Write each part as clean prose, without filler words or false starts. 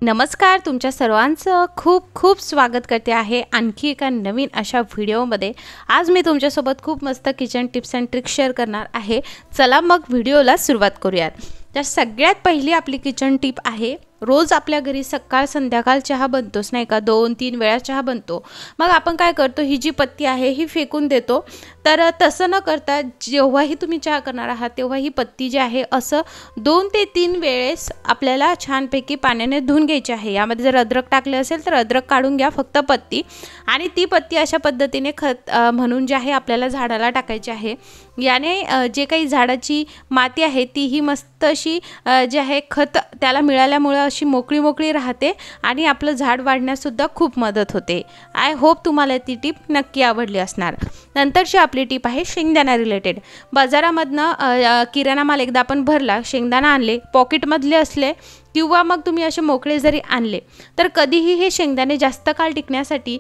नमस्कार, तुमच्या सर्वांचं खूप खूप स्वागत करते आहे आणखी एका नवीन अशा व्हिडिओमध्ये। आज मी तुमच्यासोबत खूप मस्त kitchen tips and tricks share करणार आहे। चला मग व्हिडिओला सुरुवात करूयात। तर सगळ्यात पहिली आपली किचन टिप आहे, रोज आपल्या घरी सकाळ संध्याकाळ चहा बनतोच नाही का, 2-3 वेळा चहा बनतो। मग आपण काय करतो, ही जी पत्ती आहे ही फेकून देतो। तर तसं न करता जेव्हाही तुम्ही चहा करणार आहात तेव्हा ही पत्ती जी आहे असं 2 ते 3 वेळेस आपल्याला छानपैकी पाण्याने धुवून घ्यायची आहे। यामध्ये जर अद्रक टाकले असेल तर अद्रक काढून घ्या, फक्त पत्ती। आणि ती पत्ती अशा पद्धतीने खत म्हणून जे आहे आपल्याला झाडाला टाकायची आहे। याने जे काही झाडाची माती आहे तीही मस्त अशी जे आहे खत त्याला मिळाल्यामुळे अशी मोकळी मोकळी राहते आणि आपलं झाड वाढण्यास सुद्धा खूप मदत होते। आय होप तुम्हाला ती टिप नक्की आवडली असणार। नंतरची आपली टिप आहे शेंगदाणा रिलेटेड। बाजारामधनं किराणा माल एकदा आपण भरला, शेंगदाणा आणले, पॉकेटमधले असले किंवा मग तुम्ही असे मोकळे जरी आणले तर कधीही हे शेंगदाणे जास्त काळ टिकण्यासाठी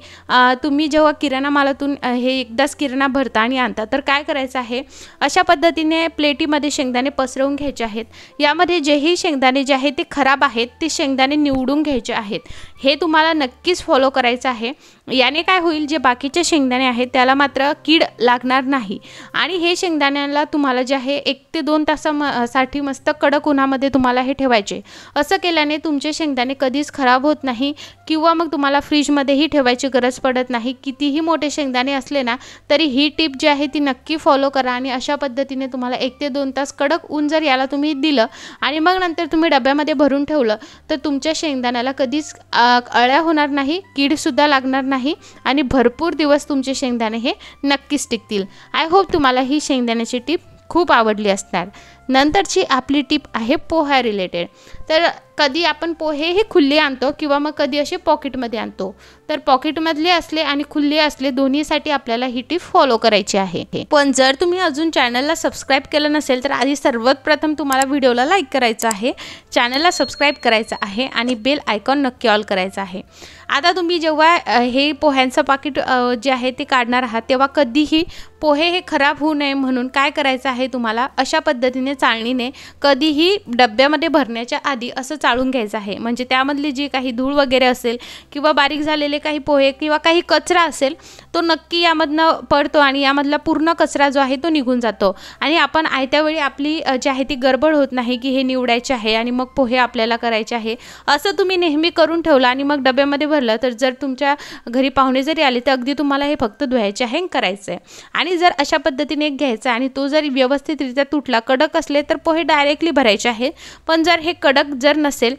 तुम्ही जेव्हा किराणा मालातून हे एकदाच किराणा भरता आणि आणता तर काय करायचं आहे, अशा पद्धतीने प्लेटीमध्ये शेंगदाणे पसरवून घ्यायचे आहेत। यामध्ये जेही शेंगदाणे जे आहेत ते खराब आहेत ते शेंगदाणे निवडून घ्यायचे आहेत। हे तुम्हाला नक्कीच फॉलो करायचं आहे। याने काय होईल, जे बाकीचे शेंगदाणे आहेत त्याला मात्र कीड लागणार नाही आणि हे शेंगदाण्याला तुम्हाला जे आहे 1 ते 2 तासासाठी मस्त कडक उन्हामध्ये तुम्हाला हे ठेवायचे। असं केल्याने तुमचे शेंगदाणे कधीच खराब होत नाही किंवा मग तुम्हाला फ्रीजमध्येही ठेवायची गरज पडत नाही। कितीही मोठे शेंगदाणे असले ना तरी ही टिप जी आहे ती नक्की फॉलो करा आणि अशा पद्धतीने तुम्हाला 1 ते 2 तास कडक ऊन जर याला तुम्ही दिलं आणि मग नंतर तुम्ही डब्यामध्ये भरून ठेवलं तर तुमच्या शेंगदाण्याला कधीच अळ्या होणार नाही, कीडसुद्धा लागणार नाही आणि भरपूर दिवस तुमचे शेंगदाणे हे नक्कीच टिकतील। आय होप तुम्हाला ही शेंगदाण्याची टिप खूप आवडली असणार। नंतरची आपली टिप आहे पोहा रिलेटेड। तर कधी आपण पोहे हे खुले आणतो किंवा मग कधी असे पॉकेटमध्ये आणतो। तर पॉकेटमधले असले आणि खुले असले दोन्हीसाठी आपल्याला ही टिप फॉलो करायची आहे। पण जर तुम्ही अजून चॅनलला सबस्क्राईब केलं नसेल तर आधी सर्वात प्रथम तुम्हाला व्हिडिओला लाईक करायचं आहे, चॅनलला सबस्क्राईब करायचं आहे आणि बेल आयकॉन नक्की ऑल करायचं आहे। आता तुम्ही जेव्हा हे पोह्यांचं पाकिट जे आहे ते काढणार आहात तेव्हा कधीही पोहे हे खराब होऊ नये म्हणून काय करायचं आहे, तुम्हाला अशा पद्धतीने चाळणीने कधीही डब्यामध्ये भरण्याच्या आधी असं चाळून घ्यायचं आहे। म्हणजे त्यामधली जी काही धूळ वगैरे असेल किंवा बारीक झालेले काही पोहे किंवा काही कचरा असेल तो नक्की यामधनं पडतो आणि यामधला पूर्ण कचरा जो आहे तो निघून जातो आणि आपण आयत्या वेळी आपली जी आहे ती गडबड होत नाही की हे निवडायचे आहे आणि मग पोहे आपल्याला करायचे आहे। असं तुम्ही नेहमी करून ठेवलं आणि मग डब्यामध्ये भरलं तर जर तुमच्या घरी पाहुणे जरी आले तर अगदी तुम्हाला हे फक्त धुवायचे आहे करायचं आहे। आणि जर अशा पद्धतीने घ्यायचं आणि तो जर व्यवस्थितरित्या तुटला, कडक असले तर पोहे डायरेक्टली भरायचे आहे। पण जर हे कडक जर नसेल,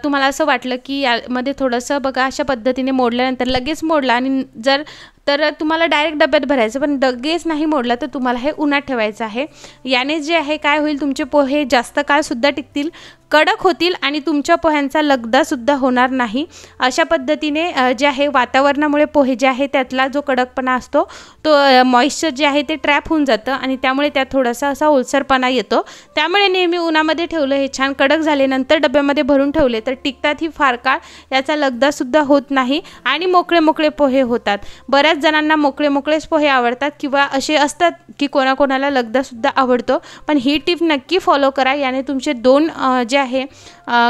तुम्हाला असं वाटलं की यामध्ये थोडंसं बघा अशा पद्धतीने मोडल्यानंतर लगेच मोडला आणि जर तर तुम्हाला डायरेक्ट डब्यात भरायचं, पण लगेच नाही मोडला तर तुम्हाला हे उन्हात ठेवायचं आहे। याने जे आहे काय होईल, तुमचे पोहे जास्त काळसुद्धा टिकतील, कडक होतील आणि तुमच्या पोह्यांचा लगदासुद्धा होणार नाही। अशा पद्धतीने जे आहे वातावरणामुळे पोहे जे आहे त्यातला जो कडकपणा असतो तो मॉइश्चर जे आहे ते ट्रॅप होऊन जातं आणि त्यामुळे त्यात थोडासा असा ओलसरपणा येतो। त्यामुळे नेहमी उन्हामध्ये ठेवलं, हे छान कडक झाले, नंतर डब्यामध्ये भरून ठेवले तर टिकतात ही फार काळ, याचा लगदासुद्धा होत नाही आणि मोकळे मोकळे पोहे होतात। बऱ्याच जणांना मोकळे मोकळेच पोहे आवडतात किंवा असे असतात की कोणाकोणाला लगदासुद्धा आवडतो, पण ही टिप नक्की फॉलो करा। याने तुमचे 2 जे आहे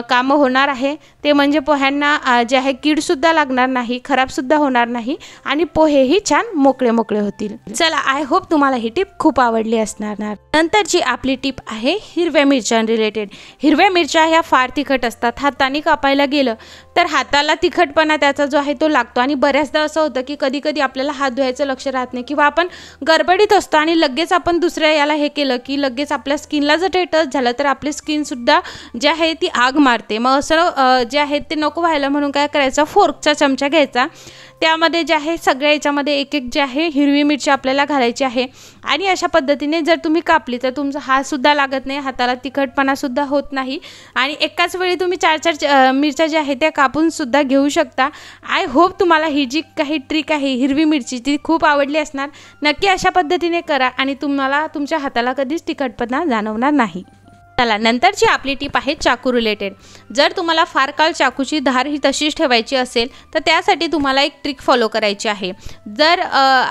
कामं होणार आहे, ते म्हणजे पोह्यांना जे आहे कीडसुद्धा लागणार नाही, खराबसुद्धा होणार नाही आणि पोहेही छान मोकळे मोकळे होतील। चला, आय होप तुम्हाला ही टिप खूप आवडली असणार। नंतरची आपली टिप आहे हिरव्या मिरच्या रिलेटेड। हिरव्या मिरच्या ह्या फार तिखट असतात, हाताने कापायला गेलं तर हाताला तिखटपणा त्याचा जो आहे तो लागतो आणि बऱ्याचदा असं होतं की कधी कधी आपल्याला हात धुवायचं लक्ष राहत नाही किंवा आपण गडबडीत असतो आणि लगेच आपण दुसऱ्या याला हे केलं की लगेच आपल्या स्किनला जर ते टच झालं तर आपली स्किनसुद्धा जे आहे ती आग मारते। मग असं जे आहे ते नको व्हायला म्हणून काय करायचं, फोर्कचा चमचा घ्यायचा, त्यामध्ये जे आहे सगळ्या याच्यामध्ये एक एक जे आहे हिरवी मिरची आपल्याला घालायची आहे आणि अशा पद्धतीने जर तुम्ही कापली तर तुमचा हातसुद्धा लागत नाही, हाताला तिखटपणासुद्धा होत नाही आणि एकाच वेळी तुम्ही 4-4 मिरच्या ज्या आहेत त्या कापून सुद्धा घेऊ शकता। आय होप तुम्हाला ही जी काही ट्रिक आहे हिरवी मिरची ती खूप आवडली असणार। नक्की अशा पद्धतीने करा आणि तुम्हाला तुमच्या हाताला कधीच तिखटपणा जाणवणार नाही। चला नंतरची आपली टीप आहे चाकू रिलेटेड। जर तुम्हाला फार काळ चाकूची धार ही तशीच ठेवायची असेल तर त्यासाठी तुम्हाला एक ट्रिक फॉलो करायची आहे। जर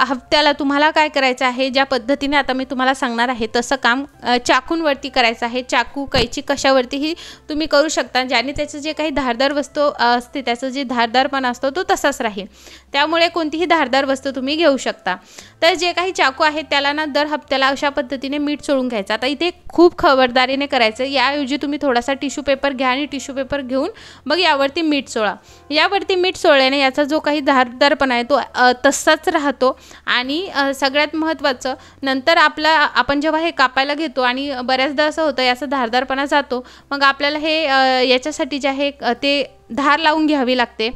हफ्त्याला तुम्हाला काय करायचं आहे, ज्या पद्धतीने आता मी तुम्हाला सांगणार आहे तसं काम चाकूंवरती करायचं आहे। चाकू कैची कशावरतीही तुम्ही करू शकता, ज्याने त्याचं जे काही धारदार वस्तू असते त्याचं जे धारदारपणा असतो तो तसाच राहील। त्यामुळे कोणतीही धारदार वस्तू तुम्ही घेऊ शकता। तर जे काही चाकू आहेत त्याला ना दर हफ्त्याला अशा पद्धतीने मीठ चोळून घ्यायचं। आता इथे खूप खबरदारीने करायचं। याऐवजी तुम्ही थोडासा टिश्यू पेपर घ्या आणि टिश्यू पेपर घेऊन मग यावरती मीठ चोळा। यावरती मीठ चोळल्याने याचा जो काही धारदारपणा आहे तो तसाच राहतो। आणि सगळ्यात महत्त्वाचं, नंतर आपण जेव्हा हे कापायला घेतो आणि बऱ्याचदा असं होतं याचा धारदारपणा जातो, मग आपल्याला हे याच्यासाठी जे आहे ते धार लावून घ्यावी लागते।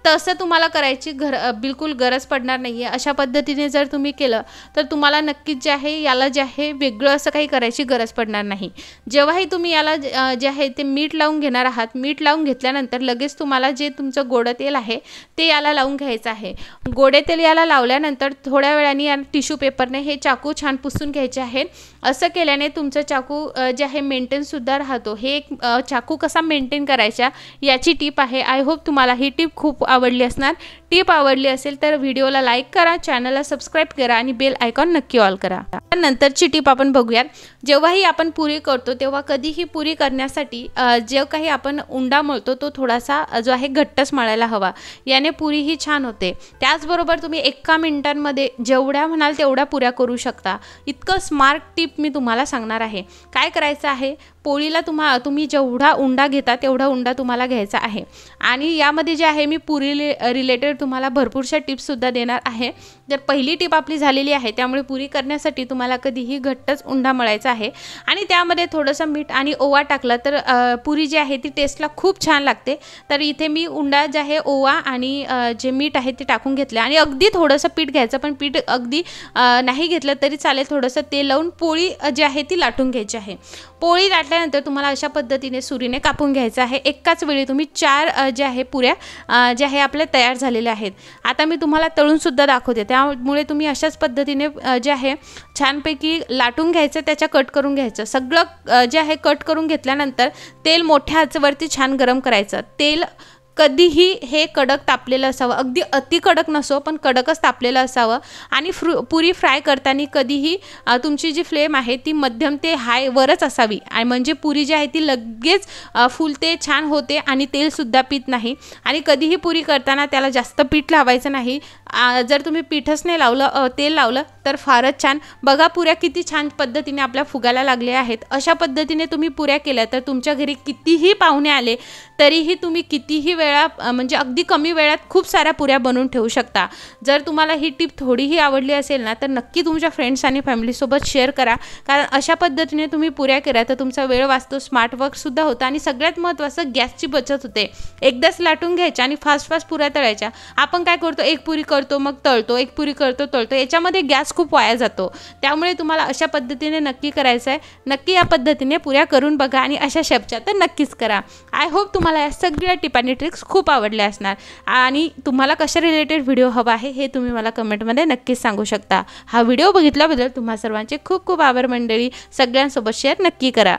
तसं तुम्हाला करायची बिलकुल गरज पडणार नाही आहे। अशा पद्धतीने जर तुम्ही केलं तर तुम्हाला नक्कीच जे आहे याला जे आहे वेगळं असं काही करायची गरज पडणार नाही। जेव्हाही तुम्ही याला जे आहे ते मीठ लावून घेणार आहात, मीठ लावून घेतल्यानंतर लगेच तुम्हाला जे तुमचं गोडं तेल आहे ते याला लावून घ्यायचं आहे। गोडे तेल याला लावल्यानंतर थोड्या वेळाने या टिश्यू पेपरने हे चाकू छान पुसून घ्यायचे आहे। असं केल्याने तुमचं चाकू जे आहे मेंटेनसुद्धा राहतो। हे एक चाकू कसा मेंटेन करायचा याची टीप आहे। आय होप तुम्हाला ही टीप खूप आवडली असणार। टीप आवडली असेल तर व्हिडिओला लाईक करा, चॅनलला सबस्क्राईब करा आणि बेल आयकॉन नक्की ऑल करा। नंतरची टीप आपण बघूयात। जेव्हाही आपण पुरी करतो तेव्हा कधीही पुरी करण्यासाठी जे काही आपण उंडा मळतो तो थोडासा जो आहे घट्टच मळायला हवा, याने पुरी ही छान होते। त्याचबरोबर तुम्ही 1 मिनिटांमध्ये जेवढ्या म्हणाल तेवढ्या पुऱ्या करू शकता। इतकं स्मार्ट टीप मी तुम्हाला सांगणार आहे। काय करायचं आहे, पोळीला तुम्ही जेवढा उंडा घेता तेवढा उंडा तुम्हाला घ्यायचा आहे। आणि यामध्ये जे आहे मी पुरी रिलेटेड तुम्हाला भरपूरशा टिप्ससुद्धा देणार आहे। जर पहिली टीप आपली झालेली आहे, त्यामुळे पुरी करण्यासाठी तुम्हाला कधीही घट्टच उंडा मळायचा आहे आणि त्यामध्ये थोडंसं मीठ आणि ओवा टाकलं तर पुरी जी आहे ती टेस्टला खूप छान लागते। तर इथे मी उंडा जे आहे ओवा आणि जे मीठ आहे ते टाकून घेतलं आणि अगदी थोडंसं पीठ घ्यायचं, पण पीठ अगदी नाही घेतलं तरी चालेल। थोडंसं तेल लावून पोळी जी आहे ती लाटून घ्यायची आहे। पोळी लाटल्यानंतर तुम्हाला अशा पद्धतीने सुरीने कापून घ्यायचं आहे। एकाच वेळी तुम्ही 4 जे आहे पुऱ्या जे आहे आपल्या तयार झालेल्या आहेत। आता मी तुम्हाला तळून सुद्धा दाखवते, त्यामुळे तुम्ही अशाच पद्धतीने जे आहे छानपैकी लाटून घ्यायचं, त्याच्या कट करून घ्यायचं। सगळं जे आहे कट करून घेतल्यानंतर तेल मोठ्या आचेवरती छान गरम करायचं। तेल कधीही हे कडक तापलेलं असावं, अगदी अति कडक नसो पण कडकच तापलेलं असावं। आणि पुरी फ्राय करताना कधीही तुमची जी फ्लेम आहे ती मध्यम ते हाय वरच असावी, आणि म्हणजे पुरी जी आहे ती लगेच फुलते, छान होते आणि तेलसुद्धा पित नाही। आणि कधीही पुरी करताना त्याला जास्त पीठ लावायचं नाही। जर तुम्ही पीठच नाही लावलं, तेल लावलं तर फारच छान। बघा पुऱ्या किती छान पद्धतीने आपल्या फुगायला लागल्या आहेत। अशा पद्धतीने तुम्ही पुऱ्या केल्या तर तुमच्या घरी कितीही पाहुणे आले तरीही तुम्ही कितीही वेळा म्हणजे अगदी कमी वेळात खूप साऱ्या पुऱ्या बनवून ठेवू शकता। जर तुम्हाला ही टिप थोडीही आवडली असेल ना तर नक्की तुमच्या फ्रेंड्स आणि फॅमिलीसोबत शेअर करा, कारण अशा पद्धतीने तुम्ही पुऱ्या केल्या तर तुमचा वेळ वाचतो, स्मार्ट वर्कसुद्धा होतं आणि सगळ्यात महत्त्वाचं गॅसची बचत होते। एकदाच लाटून घ्यायच्या आणि फास्ट पुऱ्या तळायच्या। आपण काय करतो, एक पुरी करतो मग तळतो, एक पुरी करतो तळतो, याच्यामध्ये गॅस खूप वाया जातो। त्यामुळे तुम्हाला अशा पद्धतीने नक्की करायचं आहे। नक्की या पद्धतीने पुऱ्या करून बघा आणि अशा शेपच्या तर नक्कीच करा। आय होप तुम्हाला या सगळ्या टिप आणि ट्रिक्स खूप आवडल्या असणार आणि तुम्हाला कशा रिलेटेड व्हिडिओ हवा आहे हे तुम्ही मला कमेंटमध्ये नक्कीच सांगू शकता। हा व्हिडिओ बघितल्याबद्दल तुम्हा सर्वांचे खूप खूप आभार मंडळी। सगळ्यांसोबत शेअर नक्की करा।